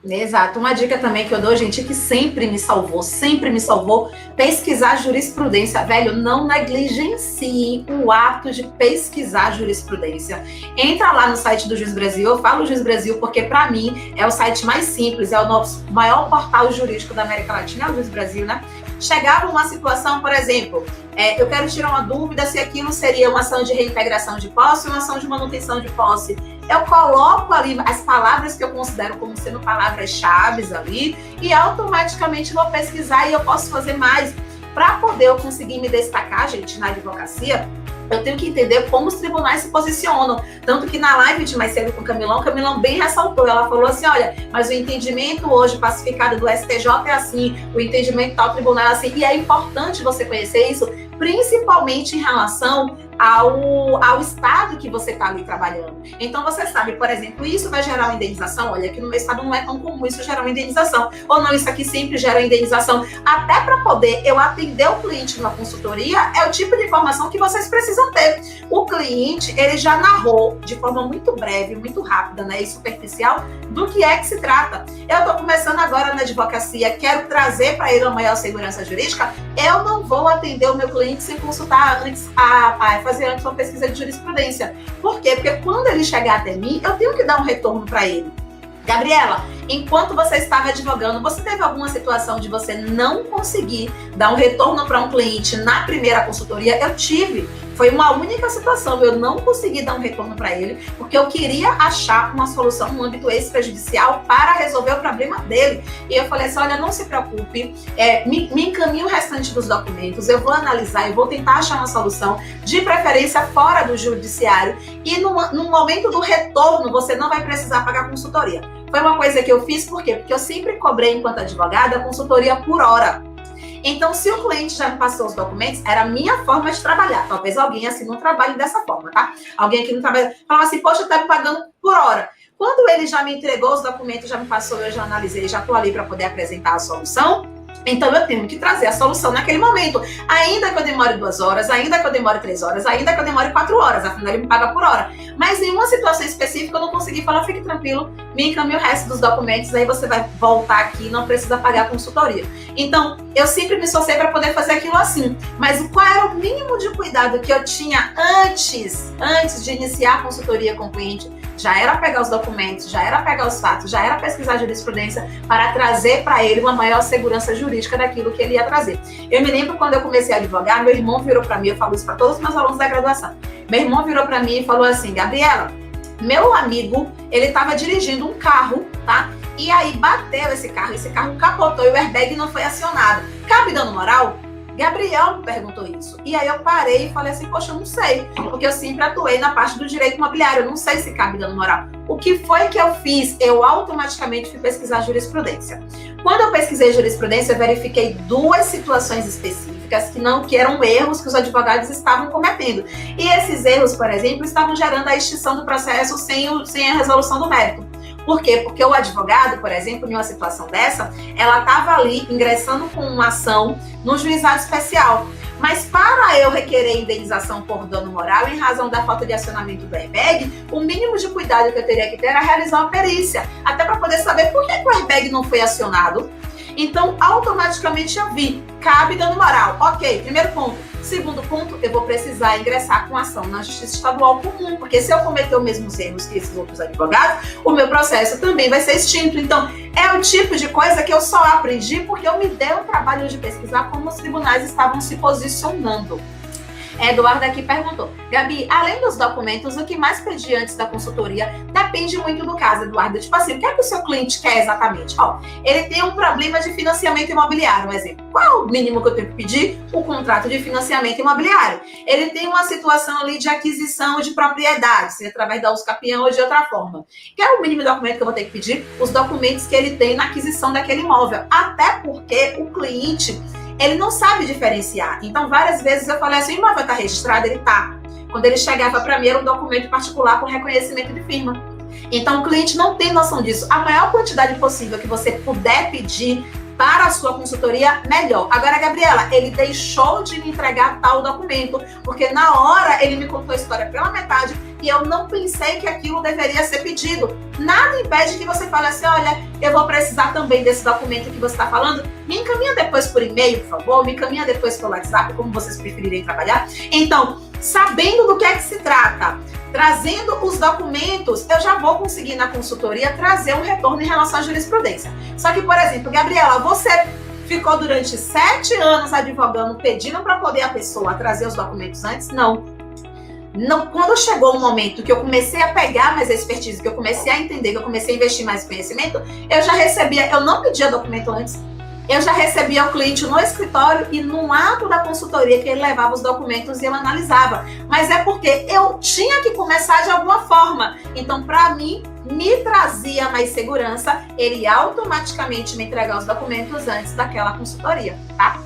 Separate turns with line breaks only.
Exato. Uma dica também que eu dou, gente, que sempre me salvou, pesquisar jurisprudência. Velho, não negligencie o ato de pesquisar jurisprudência. Entra lá no site do Juiz Brasil, eu falo Juiz Brasil porque, para mim, é o site mais simples, é o nosso maior portal jurídico da América Latina, é o Juiz Brasil, né? Chegava uma situação, por exemplo, eu quero tirar uma dúvida se aquilo seria uma ação de reintegração de posse ou uma ação de manutenção de posse. Eu coloco ali as palavras que eu considero como sendo palavras-chave ali e automaticamente vou pesquisar e eu posso fazer mais. Para poder eu conseguir me destacar, gente, na advocacia, eu tenho que entender como os tribunais se posicionam. Tanto que na live de mais cedo com o Camilão bem ressaltou. Ela falou assim, olha, mas o entendimento hoje pacificado do STJ é assim, o entendimento tal tribunal é assim. E é importante você conhecer isso, principalmente em relação ao estado que você está ali trabalhando. Então, você sabe, por exemplo, isso vai gerar uma indenização? Olha, aqui no meu estado não é tão comum isso gerar uma indenização. Ou não, isso aqui sempre gera uma indenização. Até para poder eu atender o cliente numa consultoria, é o tipo de informação que vocês precisam ter. O cliente, ele já narrou de forma muito breve, muito rápida, né, e superficial, do que é que se trata. Eu estou começando agora na advocacia, quero trazer para ele uma maior segurança jurídica, eu não vou atender o meu cliente sem consultar antes, fazer antes uma pesquisa de jurisprudência. Por quê? Porque quando ele chegar até mim, eu tenho que dar um retorno para ele. Gabriela, enquanto você estava advogando, você teve alguma situação de você não conseguir dar um retorno para um cliente na primeira consultoria? Eu tive. Foi uma única situação, eu não consegui dar um retorno para ele, porque eu queria achar uma solução no âmbito extrajudicial para resolver o problema dele. E eu falei assim, olha, não se preocupe, me encaminhe o restante dos documentos, eu vou analisar, eu vou tentar achar uma solução, de preferência fora do judiciário, e no momento do retorno, você não vai precisar pagar consultoria. Foi uma coisa que eu fiz, por quê? Porque eu sempre cobrei, enquanto advogada, a consultoria por hora. Então, se o cliente já me passou os documentos, era a minha forma de trabalhar. Talvez alguém assim não trabalhe dessa forma, tá? Alguém aqui não trabalha, falava assim, poxa, tá me pagando por hora. Quando ele já me entregou os documentos, já me passou, eu já analisei, já tô ali para poder apresentar a solução, então eu tenho que trazer a solução naquele momento. Ainda que eu demore 2 horas, ainda que eu demore 3 horas, ainda que eu demore 4 horas, afinal ele me paga por hora. Mas em uma situação específica eu não consegui falar, fique tranquilo, me encaminhe o resto dos documentos, aí você vai voltar aqui, não precisa pagar a consultoria. Então, eu sempre me esforcei para poder fazer aquilo assim. Mas qual era o mínimo de cuidado que eu tinha antes de iniciar a consultoria com o cliente? Já era pegar os documentos, já era pegar os fatos, já era pesquisar a jurisprudência para trazer para ele uma maior segurança jurídica daquilo que ele ia trazer. Eu me lembro quando eu comecei a advogar, meu irmão virou para mim, eu falo isso para todos os meus alunos da graduação, meu irmão virou para mim e falou assim, Gabriela, meu amigo, ele estava dirigindo um carro, tá? E aí bateu esse carro capotou e o airbag não foi acionado. Cabe dano moral? Gabriel me perguntou isso. E aí eu parei e falei assim, poxa, eu não sei. Porque eu sempre atuei na parte do direito imobiliário. Eu não sei se cabe dano moral. O que foi que eu fiz? Eu automaticamente fui pesquisar jurisprudência. Quando eu pesquisei jurisprudência, eu verifiquei 2 situações específicas que eram erros que os advogados estavam cometendo. E esses erros, por exemplo, estavam gerando a extinção do processo sem a resolução do mérito. Por quê? Porque o advogado, por exemplo, em uma situação dessa, ela estava ali ingressando com uma ação no juizado especial. Mas para eu requerer indenização por dano moral, em razão da falta de acionamento do airbag, o mínimo de cuidado que eu teria que ter era realizar uma perícia, até para poder saber por que o airbag não foi acionado. Então, automaticamente eu vi, cabe dano moral. Ok, primeiro ponto. Segundo ponto, eu vou precisar ingressar com ação na Justiça Estadual Comum, porque se eu cometer os mesmos erros que esses outros advogados, o meu processo também vai ser extinto. Então, é o tipo de coisa que eu só aprendi porque eu me dei o trabalho de pesquisar como os tribunais estavam se posicionando. Eduardo aqui perguntou, Gabi, além dos documentos, o que mais pedir antes da consultoria depende muito do caso, Eduardo. Tipo assim, o que é que o seu cliente quer exatamente? Ó, ele tem um problema de financiamento imobiliário, um exemplo. Qual é o mínimo que eu tenho que pedir? O contrato de financiamento imobiliário. Ele tem uma situação ali de aquisição de propriedade, seja através da usucapião ou de outra forma. Qual é o mínimo documento que eu vou ter que pedir? Os documentos que ele tem na aquisição daquele imóvel. Até porque o cliente, ele não sabe diferenciar. Então, várias vezes eu falei assim, o imóvel está registrado? Ele está. Quando ele chegava para mim, era um documento particular com reconhecimento de firma. Então, o cliente não tem noção disso. A maior quantidade possível que você puder pedir para a sua consultoria, melhor. Agora, Gabriela, ele deixou de me entregar tal documento, porque na hora ele me contou a história pela metade e eu não pensei que aquilo deveria ser pedido. Nada impede que você fale assim, olha, eu vou precisar também desse documento que você está falando, me encaminha depois por e-mail, por favor, me encaminha depois pelo WhatsApp, como vocês preferirem trabalhar. Então, sabendo do que é que se trata, trazendo os documentos, eu já vou conseguir na consultoria trazer um retorno em relação à jurisprudência. Só que, por exemplo, Gabriela, você ficou durante 7 anos advogando, pedindo para poder a pessoa trazer os documentos antes? Não. Quando chegou um momento que eu comecei a pegar mais expertise, que eu comecei a entender, que eu comecei a investir mais em conhecimento, eu já recebia, eu não pedia documento antes, eu já recebia o cliente no escritório e no ato da consultoria que ele levava os documentos e eu analisava. Mas é porque eu tinha que começar de alguma forma. Então, para mim, me trazia mais segurança ele automaticamente me entregar os documentos antes daquela consultoria, tá?